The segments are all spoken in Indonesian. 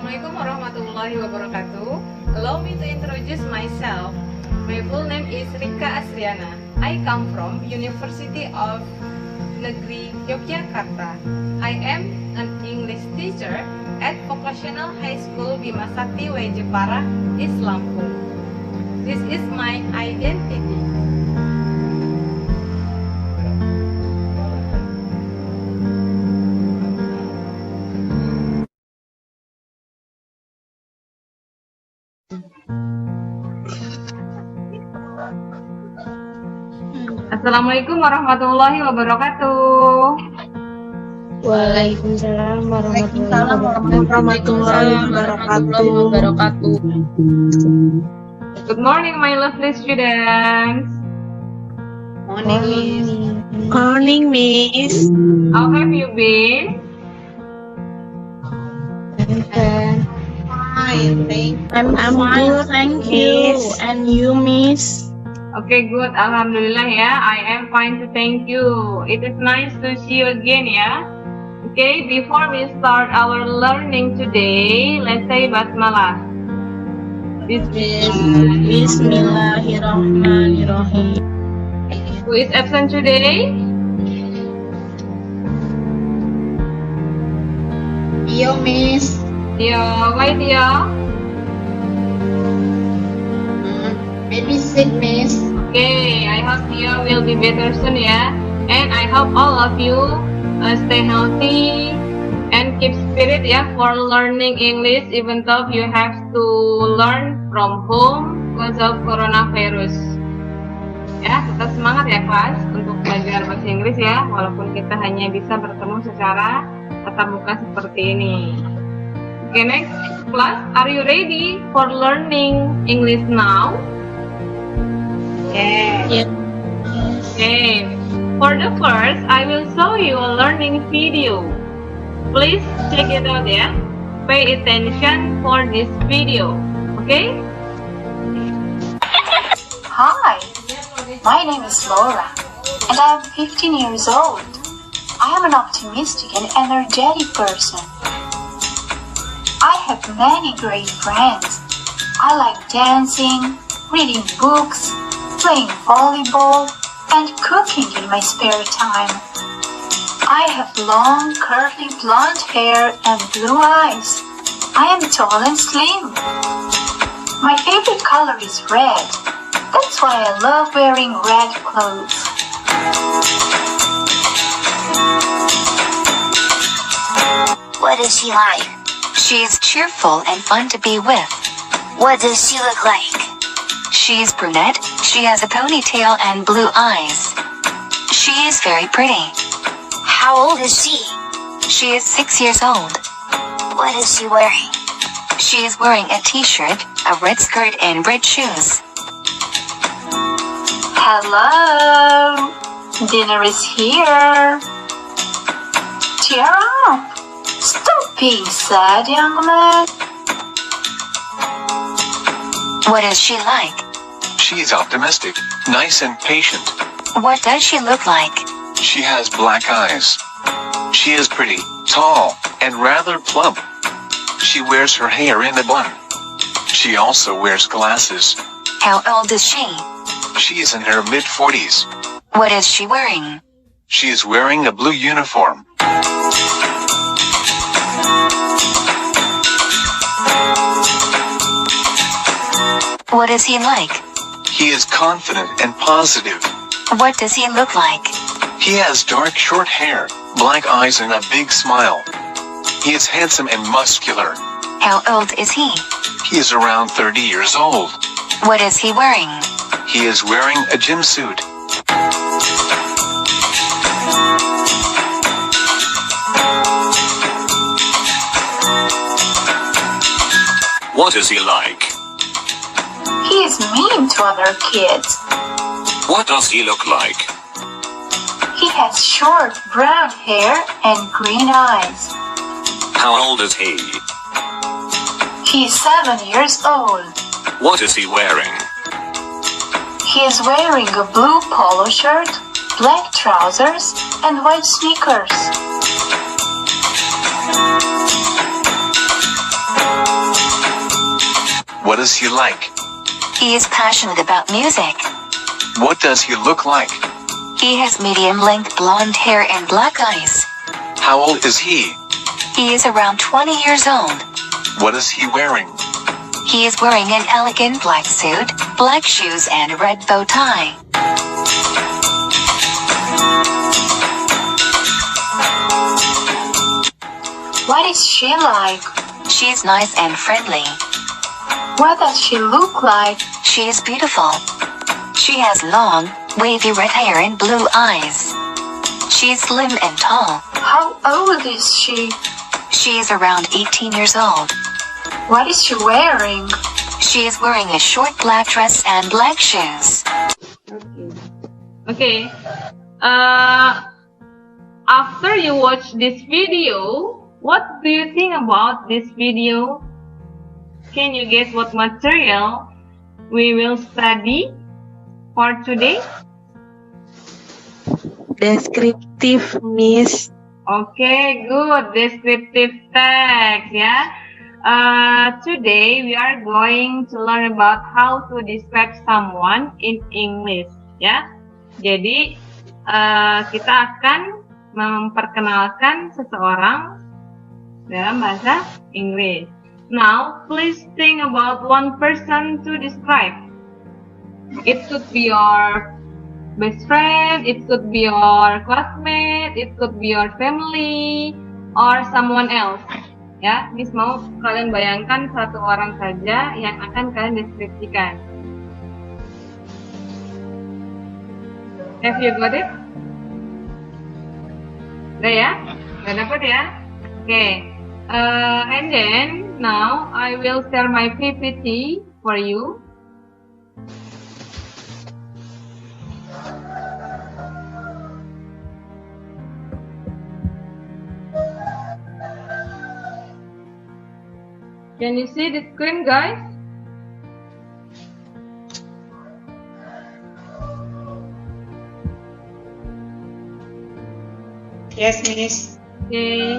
Assalamualaikum warahmatullahi wabarakatuh. Allow me to introduce myself. My full name is Rika Asriana. I come from University of Negeri Yogyakarta. I am an English teacher at Vocational High School Bima Sakti W Jepara, East Lampung. This is my identity. Assalamualaikum warahmatullahi wabarakatuh. Waalaikumsalam warahmatullahi wabarakatuh. Good morning, my lovely students. Morning, Miss. How have you been? I'm good, thank you. And you, Miss? Okay, good. Alhamdulillah ya. I am fine to thank you. It is nice to see you again ya. Okay, before we start our learning today, let's say Basmalah. Bismillahirrahmanirrahim. Who is absent today? Yo, Miss. Tio, why Tio? Maybe sick, Miss. Okay, I hope Tio will be better soon ya. And I hope all of you stay healthy and keep spirit ya for learning English even though you have to learn from home because of coronavirus. Ya, tetap semangat ya kelas untuk belajar bahasa Inggris ya, walaupun kita hanya bisa bertemu secara tatap muka seperti ini. Okay, next class, are you ready for learning English now? Yeah. Okay, for the first, I will show you a learning video. Please check it out ya. Pay attention for this video. Okay? Hi, my name is Laura, and I am 15 years old. I am an optimistic and energetic person. I have many great friends. I like dancing, reading books, playing volleyball, and cooking in my spare time. I have long, curly blonde hair and blue eyes. I am tall and slim. My favorite color is red. That's why I love wearing red clothes. What is she like? She's cheerful and fun to be with. What does she look like? She's brunette, she has a ponytail and blue eyes. She is very pretty. How old is she? She is 6 years old. What is she wearing? She is wearing a t-shirt, a red skirt and red shoes. Hello, dinner is here. Cheer up. Stop being sad, young man. What is she like? She's optimistic, nice and patient. What does she look like? She has black eyes. She is pretty, tall, and rather plump. She wears her hair in a bun. She also wears glasses. How old is she? She is in her mid-40s. What is she wearing? She is wearing a blue uniform. What is he like? He is confident and positive. What does he look like? He has dark short hair, black eyes and a big smile. He is handsome and muscular. How old is he? He is around 30 years old. What is he wearing? He is wearing a gym suit. What is he like? He is mean to other kids. What does he look like? He has short brown hair and green eyes. How old is he? He is 7 years old. What is he wearing? He is wearing a blue polo shirt, black trousers, and white sneakers. What is he like? He is passionate about music. What does he look like? He has medium-length blonde hair and black eyes. How old is he? He is around 20 years old. What is he wearing? He is wearing an elegant black suit, black shoes and a red bow tie. What is she like? She's nice and friendly. What does she look like? She is beautiful. She has long, wavy red hair and blue eyes. She's slim and tall. How old is she? She is around 18 years old. What is she wearing? She is wearing a short black dress and black shoes. Okay. After you watch this video, what do you think about this video? Can you guess what material we will study for today? Descriptive, Miss. Okay, good. Descriptive text, ya. Today we are going to learn about how to describe someone in English, ya. Jadi kita akan memperkenalkan seseorang dalam bahasa Inggris. Now, please think about one person to describe. It could be your best friend, it could be your classmate, it could be your family, or someone else. Ya, Miss mau kalian bayangkan satu orang saja yang akan kalian deskripsikan. Have you got it? Udah ya? Udah dapat ya? Okay. And then now I will share my PPT for you. Can you see the screen, guys? Yes, Miss. Okay.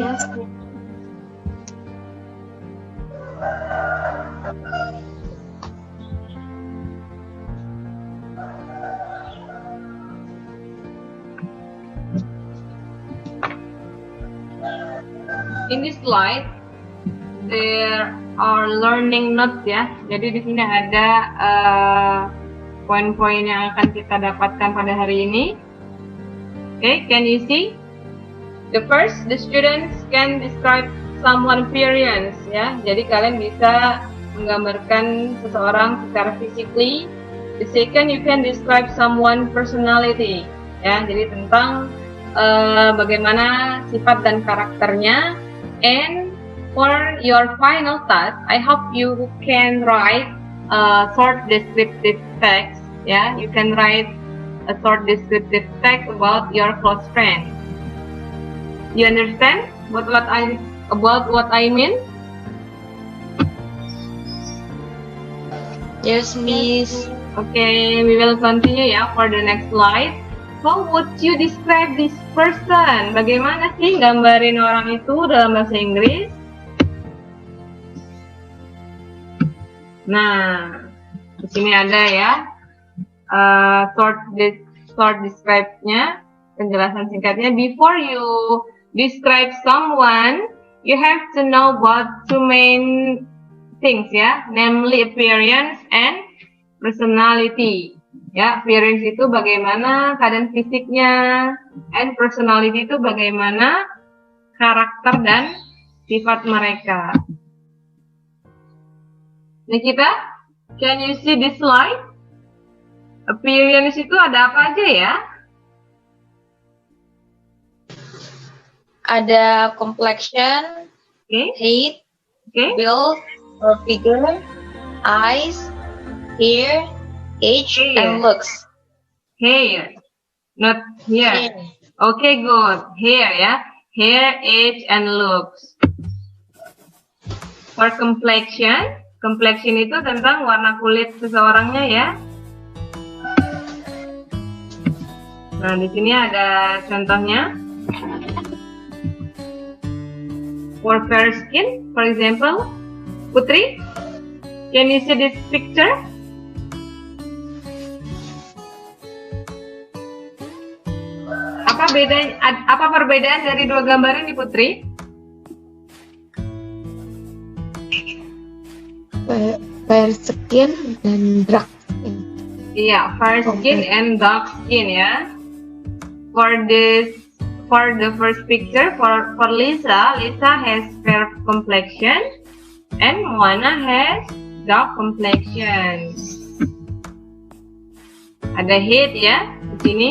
In this slide, there are learning notes ya. Jadi di sini ada poin-poin yang akan kita dapatkan pada hari ini. Okay, can you see? The first, the students can describe someone appearance ya. Jadi kalian bisa menggambarkan seseorang secara physically. The second, you can describe someone personality ya. Jadi tentang bagaimana sifat dan karakternya. And for your final task, I hope you can write a short descriptive text. Yeah, you can write a short descriptive text about your close friend. You understand what I mean? Yes, Miss. Okay, we will continue ya for the next slide. How would you describe this person? Bagaimana sih gambarin orang itu dalam bahasa Inggris? Nah, di sini ada ya short describe-nya, penjelasan singkatnya. Before you describe someone, you have to know about two main things ya, namely appearance and personality. Ya, appearance itu bagaimana keadaan fisiknya, and personality itu bagaimana karakter dan sifat mereka. Nikita, can you see this slide? Appearance itu ada apa aja ya? Ada complexion, height, build or figure, eyes, hair, age, and looks. Hair, not here. Okay, good. Hair ya. Hair, age, and looks. For complexion, complexion itu tentang warna kulit seseorangnya ya. Nah, di sini ada contohnya. For fair skin, for example, Putri, Can you see this picture? Apa perbedaan dari dua gambar ini, Putri? Fair skin dan dark skin. Iya, fair skin and dark skin ya. For the first picture, for Lisa has fair complexion and Moana has dark complexion. Ada head ya di sini.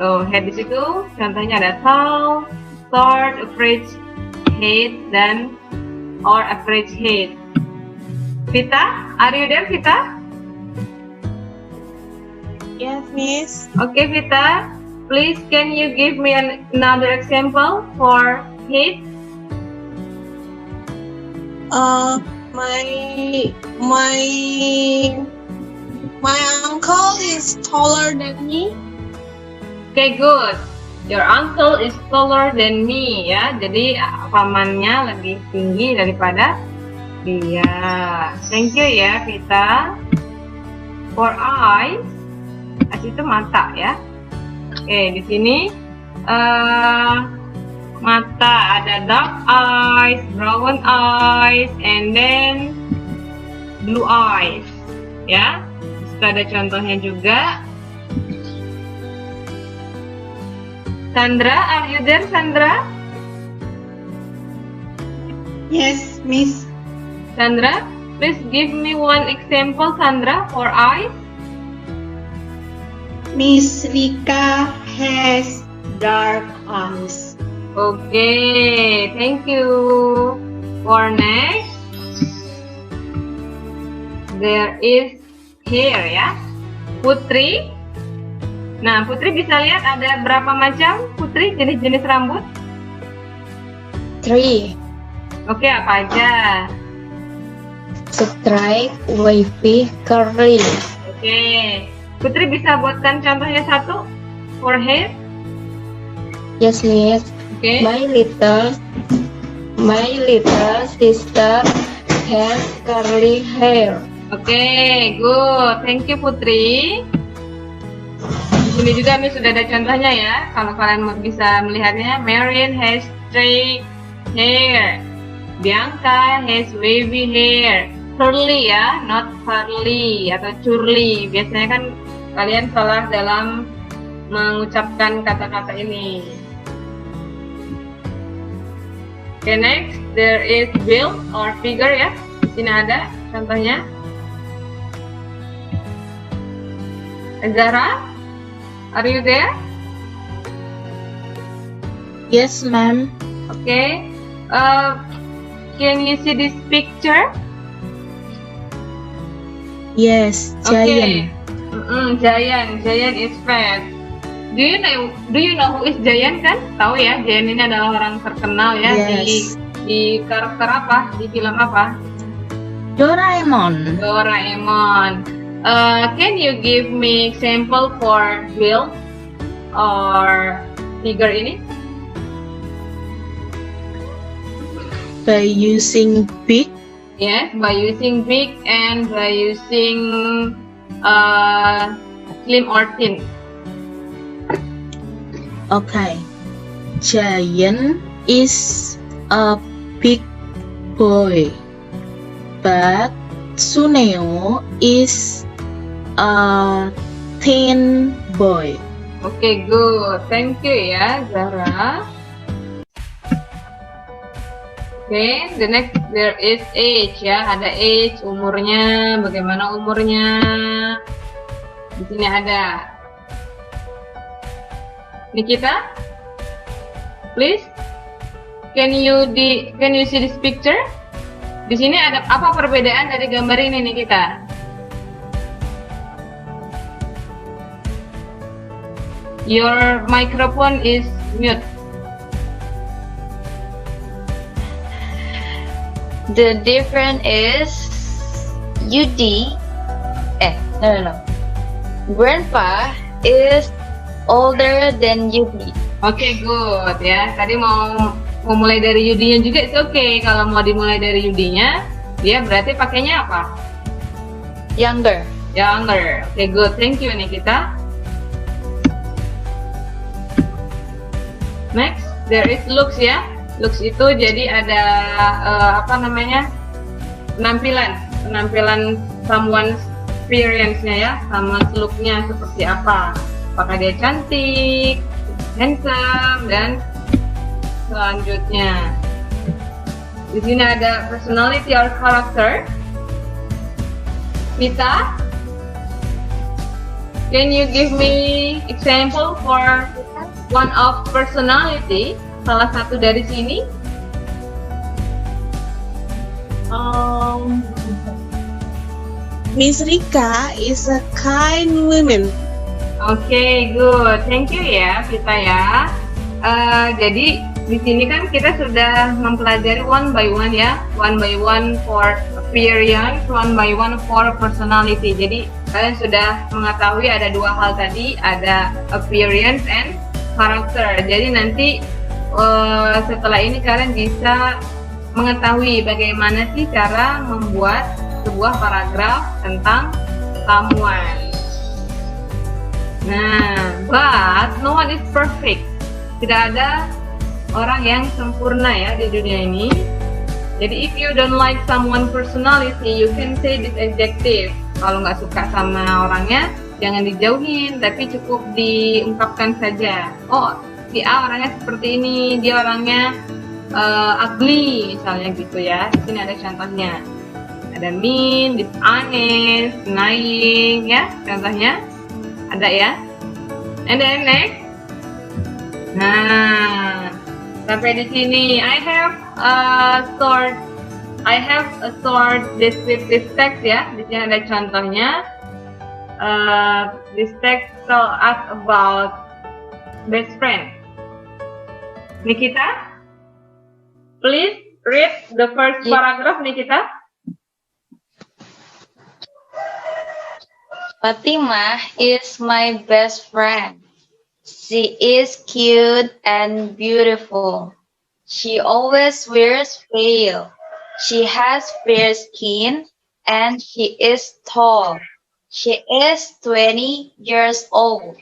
Tuh, head di situ. Contohnya ada tall, short, average head dan or average head. Vita, are you there, Vita? Yes, Miss. Okay, Vita. Please, can you give me another example for head? My uncle is taller than me. Okay, good. Your uncle is taller than me ya. Jadi pamannya lebih tinggi daripada dia. Thank you ya, Vita. For eyes, itu mata ya. Oke, di sini mata ada dark eyes, brown eyes, and then blue eyes. Ya, itu ada contohnya juga. Sandra, are you there, Sandra? Yes, Miss. Sandra, please give me one example, Sandra, for eyes. Miss Rika has dark eyes. Okay, thank you. For next, there is hair ya. Putri. Nah, Putri bisa lihat ada berapa macam, Putri, jenis-jenis rambut? 3. Oke, apa aja? Straight, wavy, curly. Oke, Putri bisa buatkan contohnya satu for hair? Yes, Miss. Oke. My little sister has curly hair. Oke, good. Thank you, Putri. Di sini juga Miss sudah ada contohnya ya. Kalau kalian bisa melihatnya, Marian has straight hair, Bianca has wavy hair, curly ya, not curly atau curly. Biasanya kan kalian salah dalam mengucapkan kata-kata ini. Okay, next there is build or figure ya. Di sini ada contohnya. Zara, are you there? Yes, ma'am. Okay. Can you see this picture? Yes, Okay. giant. Giant is fat. Do you know who is Giant kan? Tahu ya, Giant ini adalah orang terkenal ya. Yes. Di karakter apa? Di film apa? Doraemon. Doraemon. Can you give me example for build or figure ini? By using big, Yes, by using big and by using slim or thin. okay. Giant is a big boy, but Suneo is a thin boy. Okay, good. Thank you ya, Zara. Okay, the next there is age ya. Ada age, umurnya, bagaimana umurnya. Di sini ada. Nikita, please. Can you see this picture? Di sini ada apa perbedaan dari gambar ini, Nikita? Your microphone is mute. The difference is UD. No. Grandpa is older than UD. Oke, good ya. Tadi mau mulai dari Yudinya juga, it's okay. Kalau mau dimulai dari Yudinya, Dia berarti pakainya apa? Younger. Younger. Okay, good. Thank you, Nikita. Next, there is looks ya. Looks itu jadi ada penampilan someone's appearance-nya ya, sama look-nya seperti apa. Apakah dia cantik, handsome, dan selanjutnya. Di sini ada personality or character. Vita, can you give me example for one of personality? Salah satu dari sini. Miss Rika is a kind woman. Okay, good. Thank you ya, Vita ya. Jadi di sini kan kita sudah mempelajari one by one ya, one by one for appearance, one by one for personality. Jadi kalian sudah mengetahui ada dua hal tadi, ada appearance and character. Jadi nanti setelah ini kalian bisa mengetahui bagaimana sih cara membuat sebuah paragraf tentang someone. Nah, but no one is perfect. Tidak ada orang yang sempurna ya di dunia ini. Jadi if you don't like someone personality, you can say this adjective. Kalau nggak suka sama orangnya, jangan dijauhin, tapi cukup diungkapkan saja. Oh, si A orangnya seperti ini, dia orangnya ugly misalnya gitu ya. Di sini ada contohnya. Ada mean, dishonest, denying ya, contohnya ada ya. And then next. Nah, sampai di sini I have a short descriptive text ya. Di sini ada contohnya. This text tell us about best friend. Nikita, please read the first paragraph, Nikita. Fatima is my best friend. She is cute and beautiful. She always wears veil. She has fair skin and she is tall. She is 20 years old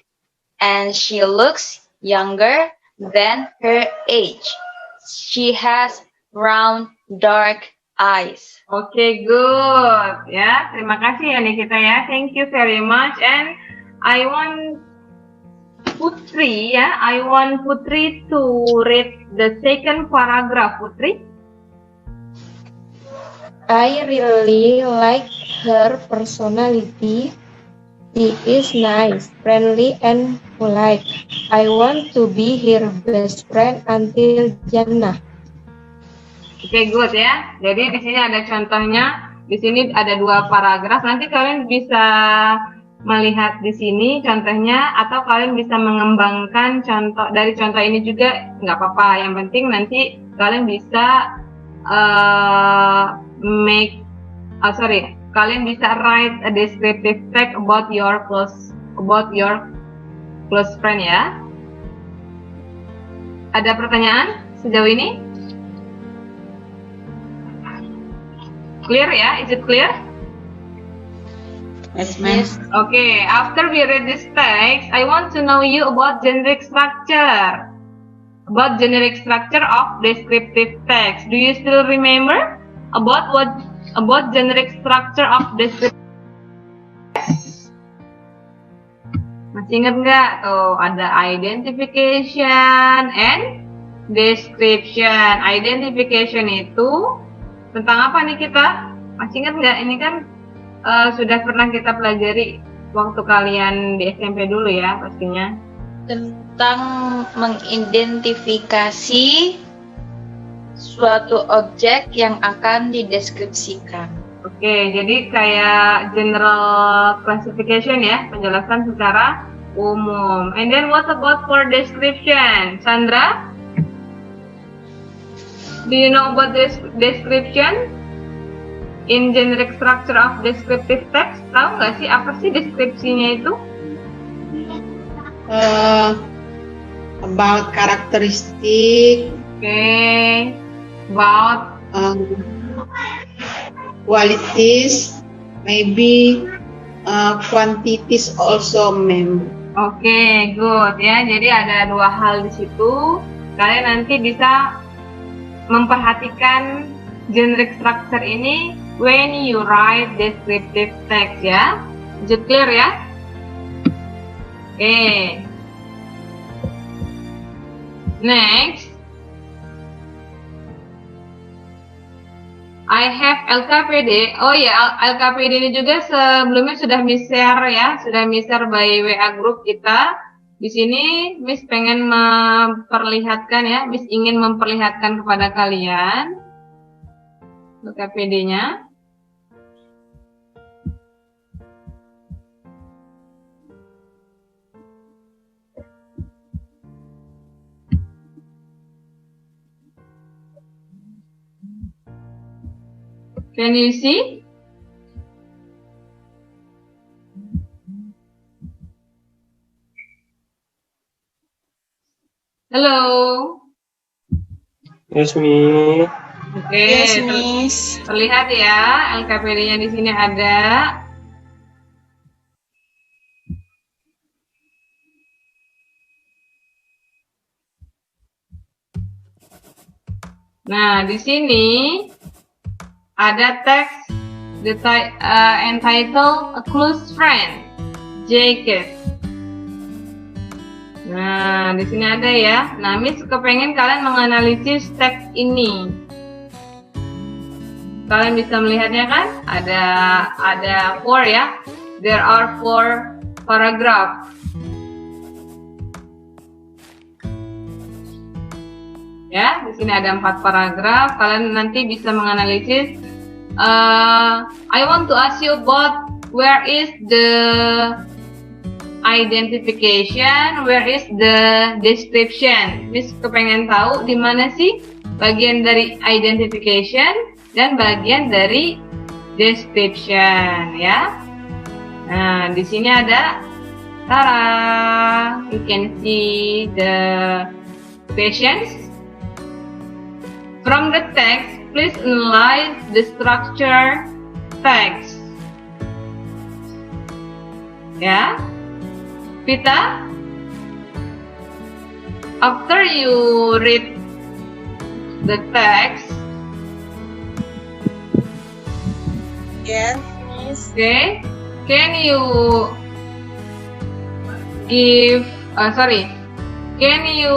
and she looks younger than her age. She has round, dark eyes. Okay, good. Ya, terima kasih ya Nikita ya. Thank you very much. And I want Putri ya. I want Putri to read the second paragraph, Putri. I really like her personality. She is nice, friendly, and polite. I want to be her best friend until Jannah. Oke, good ya. Jadi di sini ada contohnya. Di sini ada dua paragraf. Nanti kalian bisa melihat di sini contohnya, atau kalian bisa mengembangkan contoh dari contoh ini juga nggak apa-apa. Yang penting nanti kalian bisa kalian bisa write a descriptive text about your close friend ya. Ada pertanyaan sejauh ini? Clear ya? Is it clear? Yes, ma'am. Okay, after we read this text, I want to know you about generic structure. About generic structure of descriptive text. Do you still remember about generic structure of descriptive text? Masih ingat nggak? Tuh, ada identification and description. Identification itu tentang apa nih kita? Masih ingat nggak? Ini kan sudah pernah kita pelajari waktu kalian di SMP dulu ya pastinya. Tentang mengidentifikasi suatu objek yang akan dideskripsikan. Oke, jadi kayak general classification ya, penjelasan secara umum. And then what about for description? Sandra? Do you know about this description? In generic structure of descriptive text, tahu nggak sih apa sih deskripsinya itu? About characteristic. Okay, about qualities, maybe quantities also, ma'am. Oke, good ya. Jadi ada dua hal di situ. Kalian nanti bisa memperhatikan generic structure ini when you write descriptive text ya. Is it clear ya? Oke. Next. I have LKPD. Oh ya, LKPD ini juga sebelumnya sudah share ya, sudah share by WA group kita. Di sini Miss pengen memperlihatkan ya, Miss ingin memperlihatkan kepada kalian LKPD-nya. Can you see? Hello. Yes, me. Oke. Yes, Miss. Terlihat ya, LKPD-nya di sini ada. Nah, di sini ada teks entitled A Close Friend, Jacob. Nah, di sini ada ya. Nah, Miss kepengen kalian menganalisis teks ini. Kalian bisa melihatnya kan? Ada 4 ya. There are 4 paragraph. Ya, di sini ada 4 paragraf. Kalian nanti bisa menganalisis. I want to ask you about where is the identification, where is the description. Miss kepengen tahu di mana sih bagian dari identification dan bagian dari description ya. Nah, di sini ada tara. You can see the questions. From the text, please analyze the structure text. Ya, Vita. After you read the text, Yes, Miss. okay, can you give? Can you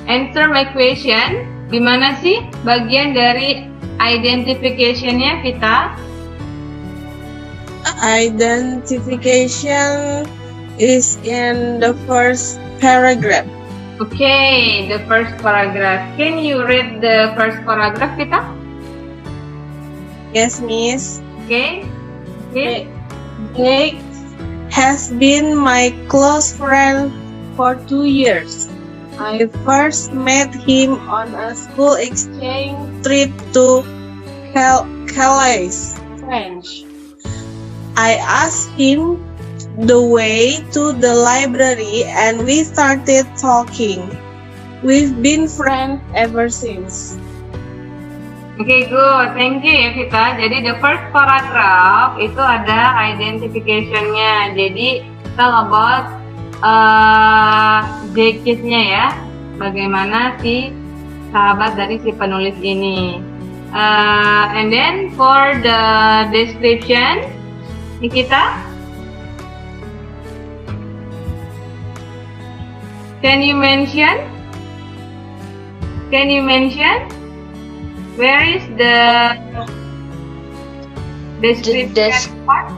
answer my question? Di mana sih bagian dari identification-nya, Vita? Identification is in the first paragraph. Okay, the first paragraph. Can you read the first paragraph, Vita? Yes, Miss. Okay. Okay. Jake has been my close friend for 2 years. I first met him on a school exchange trip to Calais, French. I asked him the way to the library and we started talking. We've been friends ever since. Okay, good. Thank you ya, Vita. Jadi the first paragraph itu ada identification-nya. Jadi tell about Jake-nya ya. Bagaimana si sahabat dari si penulis ini. And then for the description, Nikita, can you mention where is the description part?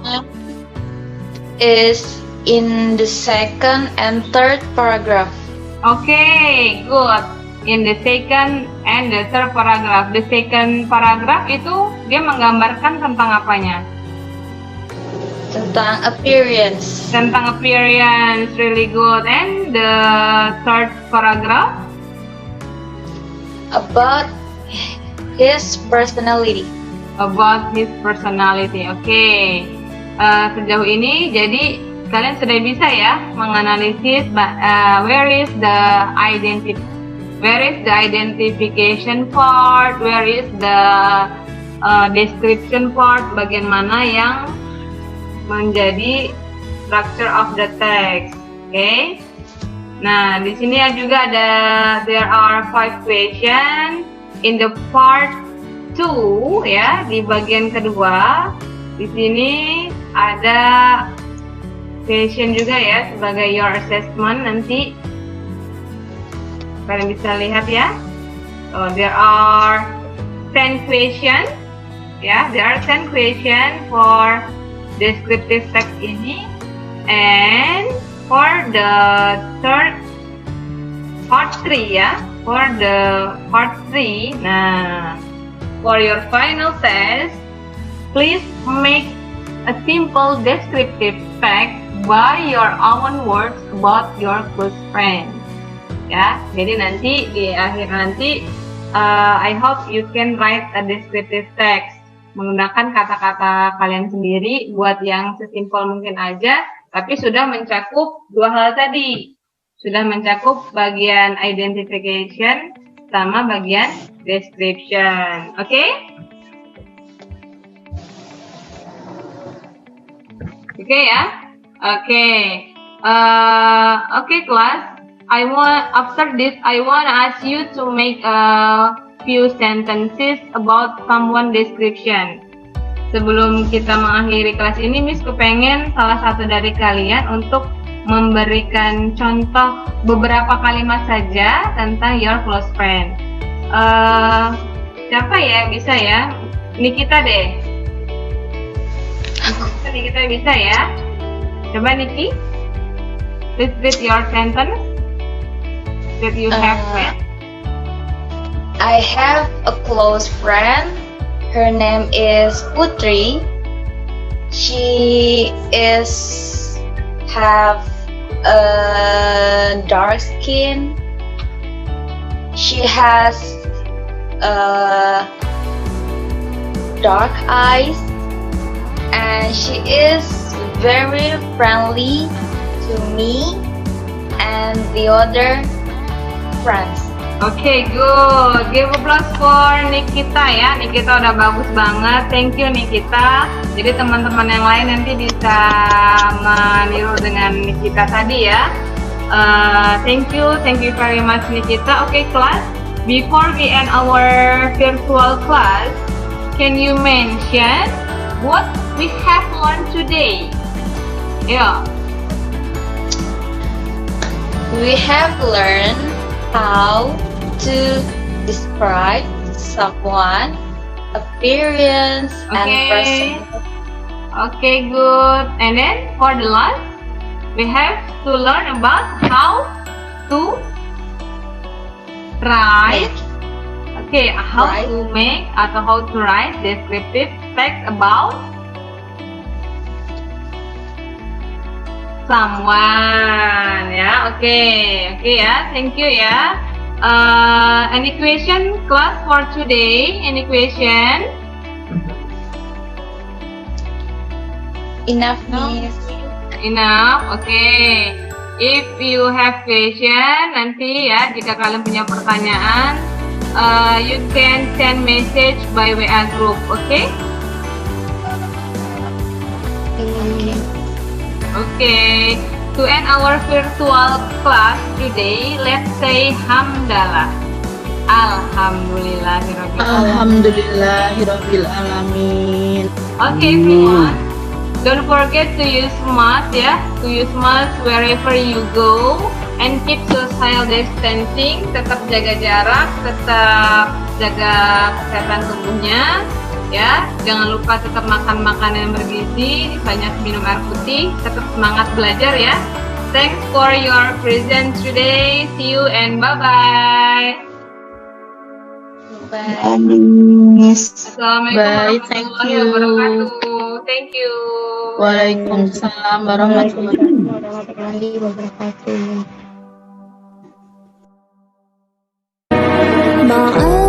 Is in the second and third paragraph. Okay, good. In the second and the third paragraph. The second paragraph itu dia menggambarkan tentang apanya? Tentang appearance. Tentang appearance, really good. And the third paragraph? About his personality. About his personality. Okay. Sejauh ini jadi kalian sudah bisa ya menganalisis where is the Where is the identification part? Where is the description part? Bagian mana yang menjadi structure of the text? Okay. Nah, di sini juga ada there are 5 questions in the part 2 ya, di bagian kedua. Di sini ada question juga ya sebagai your assessment nanti. Kalian bisa lihat ya. So there are 10 questions. Ya, there are 10 questions for descriptive text ini. And for the third part 3 ya. For the part 3. Nah, for your final test, please make a simple descriptive text by your own words about your close friend. Ya, jadi nanti di akhir nanti I hope you can write a descriptive text menggunakan kata-kata kalian sendiri buat yang sesimpel mungkin aja, tapi sudah mencakup 2 hal tadi. Sudah mencakup bagian identification sama bagian description. Oke? Oke ya? Oke. Oke kelas. After this, I want to ask you to make a few sentences about someone description. Sebelum kita mengakhiri kelas ini, Miss kepengen salah satu dari kalian untuk memberikan contoh beberapa kalimat saja tentang your close friend. Siapa ya? Bisa ya? Nikita deh. Nikita bisa ya? Coba Niki. Please read your sentence that you have read. I have a close friend. Her name is Putri. She have a dark skin. She has dark eyes, and she is very friendly to me and the other friends. Okay, good. Give applause for Nikita ya. Nikita udah bagus banget. Thank you Nikita. Jadi teman-teman yang lain nanti bisa meniru dengan Nikita tadi ya. Thank you very much Nikita. Okay class, before we end our virtual class, can you mention what we have learned today? Yeah. We have learned how to describe someone, appearance, and person. Okay, good. And then for the last, we have to learn about how to write. Okay, how to make atau how to write descriptive text about someone ya. Okay ya, thank you ya. Any question class for today? Any question? Enough, Miss. Enough, okay. If you have question nanti ya, jika kalian punya pertanyaan, you can send message by WA group, okay? Okay, to end our virtual class today, let's say hamdalah. Alhamdulillahirabbil alamin. Okay, everyone. Don't forget to use mask ya. To use mask wherever you go and keep social distancing. Tetap jaga jarak, tetap jaga kesehatan tubuhnya. Ya, jangan lupa tetap makan makanan yang bergizi, banyak minum air putih, tetap semangat belajar ya. Thanks for your presence today. See you and bye-bye. Bye. Assalamualaikum Bye, thank warahmatullahi you. wabarakatuh. Thank you. Waalaikumsalam warahmatullahi wabarakatuh. Maaf